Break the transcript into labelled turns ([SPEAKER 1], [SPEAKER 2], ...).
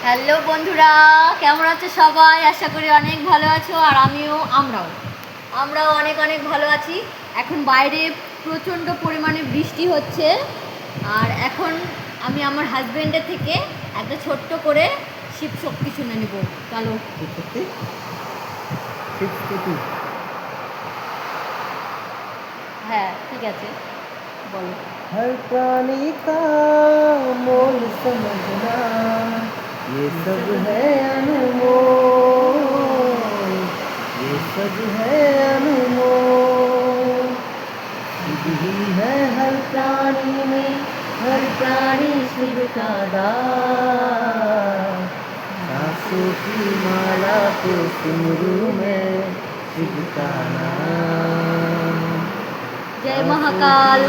[SPEAKER 1] Hello বন্ধুরা, কেমন আছো সবাই? আশা করি অনেক ভালো আছো। আর আমরাও অনেক অনেক ভালো আছি। এখন বাইরে প্রচণ্ড পরিমাণে বৃষ্টি হচ্ছে। আর এখন আমি আমার হাজব্যান্ডের থেকে একটা ছোট্ট করে শিব শক্তি শুনে নেব। চলো। হ্যাঁ, ঠিক আছে, বলো।
[SPEAKER 2] हर प्राणी का मोल समझना, ये सब है अनमोल, ये सब है अनमोल। शिव ही है हर प्राणी में, हर प्राणी शिव का दास। सांसों की माला को सिमरू में शिव का नाम।
[SPEAKER 1] जय महाकाल।